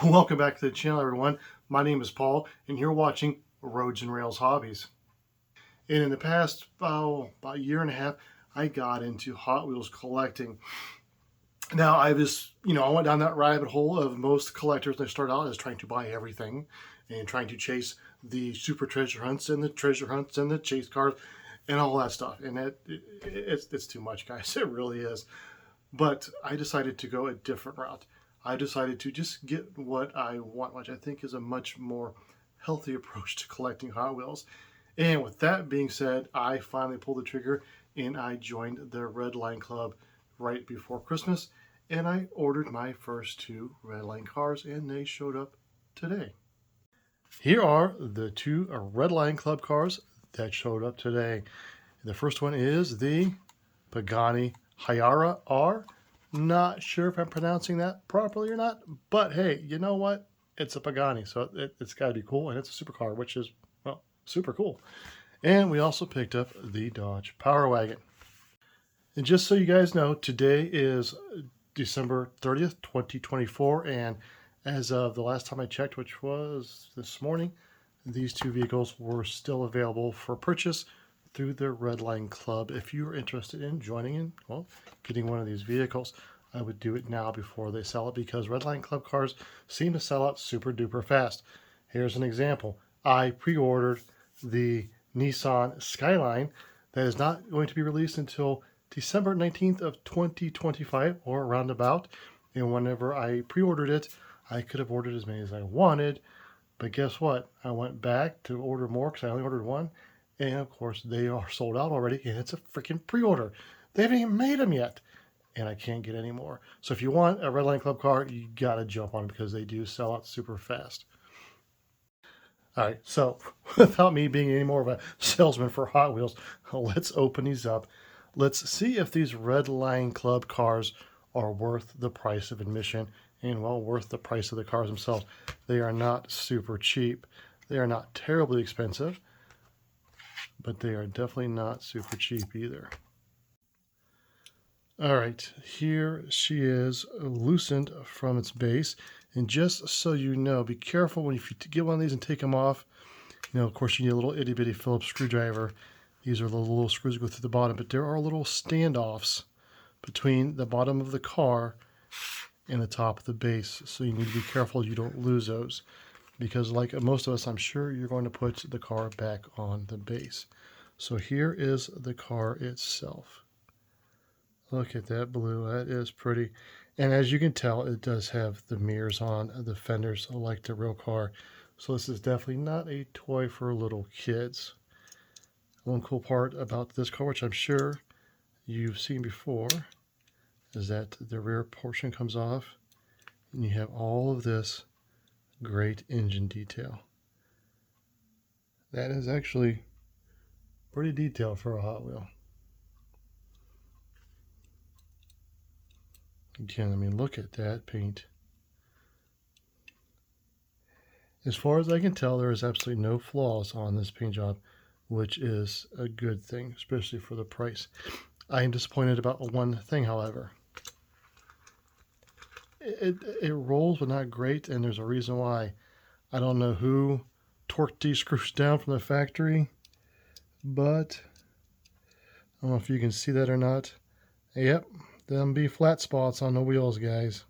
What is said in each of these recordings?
Welcome back to the channel, everyone. My name is Paul, and you're watching Roads and Rails Hobbies. And in the past, about a year and a half, I got into Hot Wheels collecting. Now, I went down that rabbit hole of most collectors. They start out as trying to buy everything and trying to chase the super treasure hunts and the treasure hunts and the chase cars and all that stuff. And it's too much, guys. It really is. But I decided to go a different route. I decided to just get what I want, which I think is a much more healthy approach to collecting Hot Wheels. And with that being said, I finally pulled the trigger and I joined the Red Line Club right before Christmas. And I ordered my first two Red Line cars and they showed up today. Here are the two Red Line Club cars that showed up today. The first one is the Pagani Hyara R. Not sure if I'm pronouncing that properly or not, but hey, you know what? It's a Pagani, so it's got to be cool, and it's a supercar, which is, well, super cool. And we also picked up the Dodge Power Wagon. And just so you guys know, today is December 30th, 2024, and as of the last time I checked, which was this morning, these two vehicles were still available for purchase through the Red Line Club. If you're interested in joining in, well, getting one of these vehicles, I would do it now before they sell it, because Red Line Club cars seem to sell out super duper fast. Here's an example. I pre-ordered the Nissan Skyline that is not going to be released until December 19th of 2025 or around about. And whenever I pre-ordered it, I could have ordered as many as I wanted, but guess what? I went back to order more because I only ordered one. And of course, they are sold out already, and it's a freaking pre-order. They haven't even made them yet, and I can't get any more. So if you want a Red Line Club car, you gotta jump on it because they do sell out super fast. All right, so without me being any more of a salesman for Hot Wheels, let's open these up. Let's see if these Red Line Club cars are worth the price of admission and, well, worth the price of the cars themselves. They are not super cheap. They are not terribly expensive, but they are definitely not super cheap either. All right, here she is, loosened from its base. And just so you know, be careful when you get one of these and take them off. You know, of course, you need a little itty bitty Phillips screwdriver. These are the little screws that go through the bottom, but there are little standoffs between the bottom of the car and the top of the base. So you need to be careful you don't lose those, because like most of us, I'm sure you're going to put the car back on the base. So here is the car itself. Look at that blue. That is pretty. And as you can tell, it does have the mirrors on the fenders like the real car. So this is definitely not a toy for little kids. One cool part about this car, which I'm sure you've seen before, is that the rear portion comes off and you have all of this great engine detail. That is actually pretty detailed for a Hot Wheel. Again, I mean, look at that paint. As far as I can tell, there is absolutely no flaws on this paint job, which is a good thing, especially for the price. I am disappointed about one thing, however. It rolls, but not great, and there's a reason why. I don't know who torqued these screws down from the factory, but I don't know if you can see that or not. Yep, them be flat spots on the wheels, guys.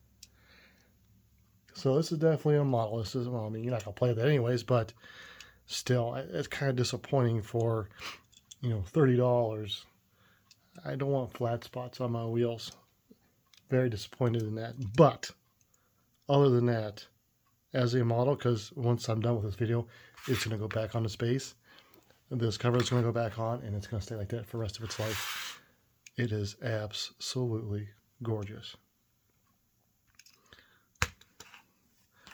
So this is definitely a model. This is, well, I mean, you're not gonna play that anyways, but still, it's kind of disappointing for, you know, $30. I don't want flat spots on my wheels. Very disappointed in that. But other than that, as a model, because once I'm done with this video, it's gonna go back on the space. This cover is gonna go back on, and it's gonna stay like that for the rest of its life. It is absolutely gorgeous.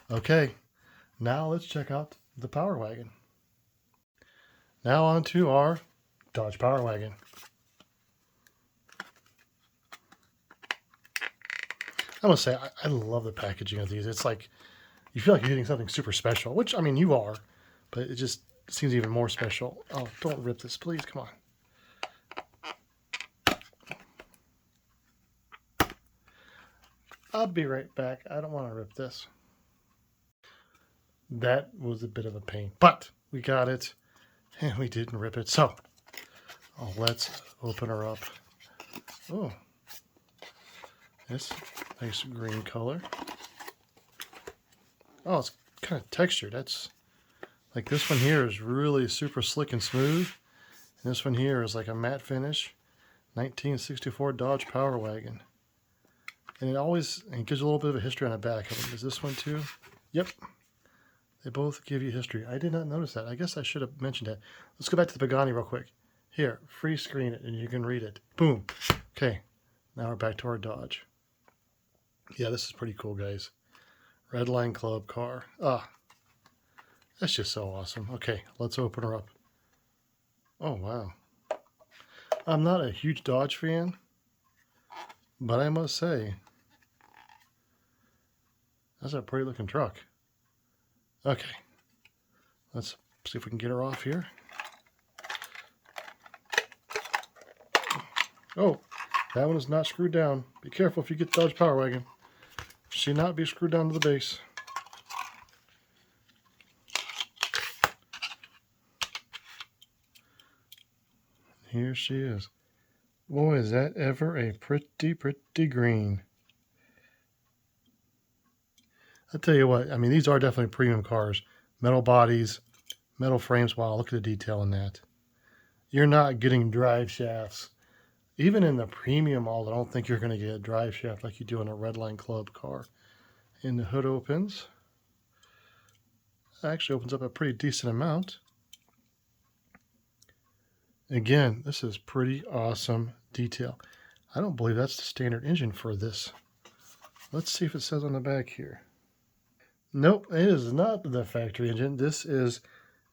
Okay, now let's check out the Power Wagon. Now on to our Dodge Power Wagon. I must say, I love the packaging of these. It's like, you feel like you're getting something super special, which, I mean, you are, but it just seems even more special. Oh, don't rip this, please, come on. I'll be right back. I don't want to rip this. That was a bit of a pain, but we got it and we didn't rip it. So let's open her up. Oh, this nice green color. Oh, it's kind of textured. That's like this one here is really super slick and smooth. And this one here is like a matte finish. 1964 Dodge Power Wagon. And it gives you a little bit of a history on the back of them. Is this one too? Yep. They both give you history. I did not notice that. I guess I should have mentioned that. Let's go back to the Pagani real quick. Here, free screen it and you can read it. Boom. Okay, now we're back to our Dodge. Yeah, this is pretty cool, guys. Red Line Club car. Ah, that's just so awesome. Okay, let's open her up. Oh, wow. I'm not a huge Dodge fan, but I must say, that's a pretty looking truck. Okay, let's see if we can get her off here. Oh, that one is not screwed down. Be careful if you get the Dodge Power Wagon. Should not be screwed down to the base. Here she is. Boy, is that ever a pretty, pretty green. I'll tell you what, I mean, these are definitely premium cars. Metal bodies, metal frames. Wow, look at the detail in that. You're not getting drive shafts. Even in the premium model, I don't think you're going to get a drive shaft like you do in a Redline Club car. And the hood opens. It actually opens up a pretty decent amount. Again, this is pretty awesome detail. I don't believe that's the standard engine for this. Let's see if it says on the back here. Nope, it is not the factory engine. This is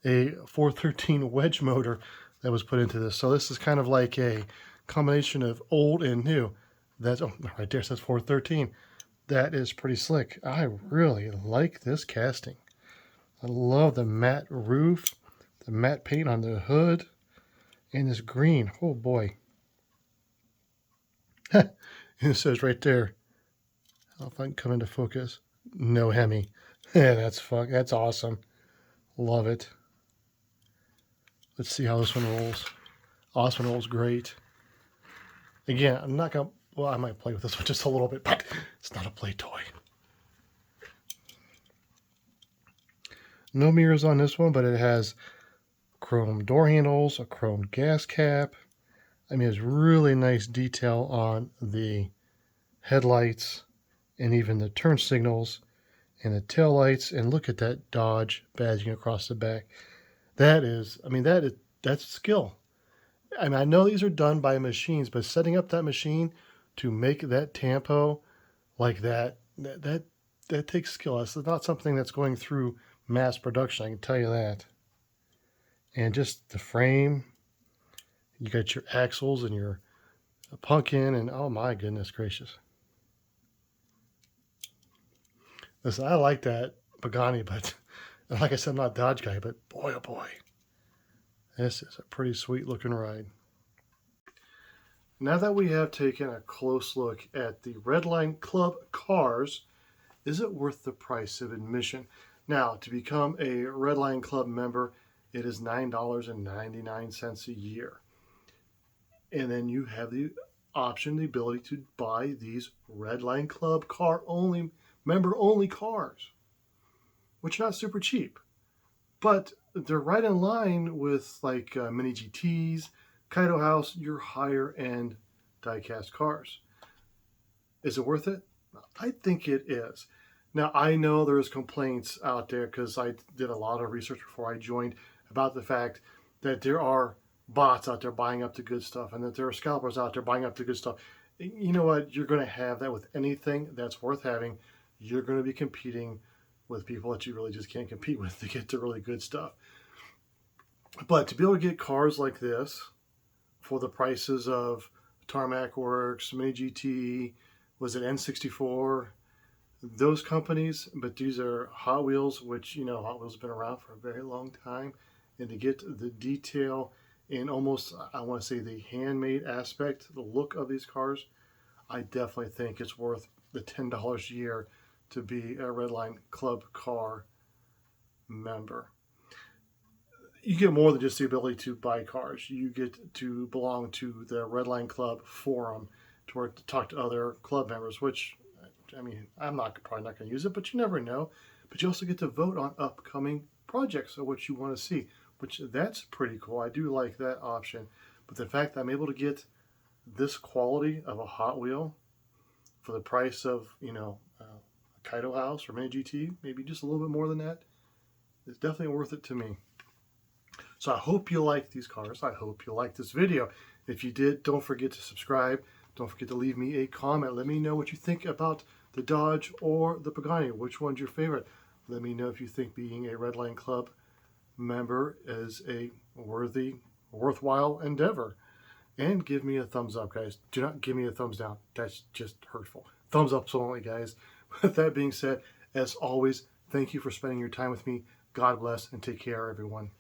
a 413 wedge motor that was put into this. So this is kind of like a combination of old and new. That's, oh, right there, it says 413. That is pretty slick. I really like this casting. I love the matte roof, the matte paint on the hood, and this green. Oh boy. And it says right there, I don't know if I can come into focus. No Hemi. Yeah, that's awesome. Love it. Let's see how this one rolls. Oh, this one rolls great. Again, I'm not gonna, well, I might play with this one just a little bit, but it's not a play toy. No mirrors on this one, but it has chrome door handles, a chrome gas cap. I mean, it's really nice detail on the headlights and even the turn signals and the tail lights. And look at that Dodge badging across the back. That is, I mean, that's skill. I mean, I know these are done by machines, but setting up that machine to make that tampo like that takes skill. That's not something that's going through mass production, I can tell you that. And just the frame, you got your axles and your pumpkin, and oh my goodness gracious. Listen, I like that Pagani, but like I said, I'm not a Dodge guy, but boy, oh boy. This is a pretty sweet looking ride. Now that we have taken a close look at the Redline Club cars, is it worth the price of admission? Now, to become a Redline Club member, it is $9.99 a year. And then you have the option, the ability to buy these Redline Club car only, member only cars, which are not super cheap. But they're right in line with like Mini GTs, Kaido House, your higher end diecast cars. Is it worth it? I think it is. Now, I know there's complaints out there because I did a lot of research before I joined about the fact that there are bots out there buying up the good stuff and that there are scalpers out there buying up the good stuff. You know what? You're going to have that with anything that's worth having. You're going to be competing with people that you really just can't compete with to get the really good stuff. But to be able to get cars like this for the prices of Tarmac Works, Mini GT, was it N64, those companies, but these are Hot Wheels, which, you know, Hot Wheels have been around for a very long time. And to get the detail and almost, I want to say, the handmade aspect, the look of these cars, I definitely think it's worth the $10 a year to be a Redline Club car member. You get more than just the ability to buy cars. You get to belong to the Redline Club forum to talk to other club members, which, I mean, I'm probably not going to use it, but you never know. But you also get to vote on upcoming projects or what you want to see, which that's pretty cool. I do like that option. But the fact that I'm able to get this quality of a Hot Wheel for the price of, a Kaido House or Mini GT, maybe just a little bit more than that, is definitely worth it to me. So I hope you like these cars. I hope you like this video. If you did, don't forget to subscribe. Don't forget to leave me a comment. Let me know what you think about the Dodge or the Pagani. Which one's your favorite? Let me know if you think being a Redline Club member is a worthwhile endeavor. And give me a thumbs up, guys. Do not give me a thumbs down. That's just hurtful. Thumbs up only, guys. With that being said, as always, thank you for spending your time with me. God bless and take care, everyone.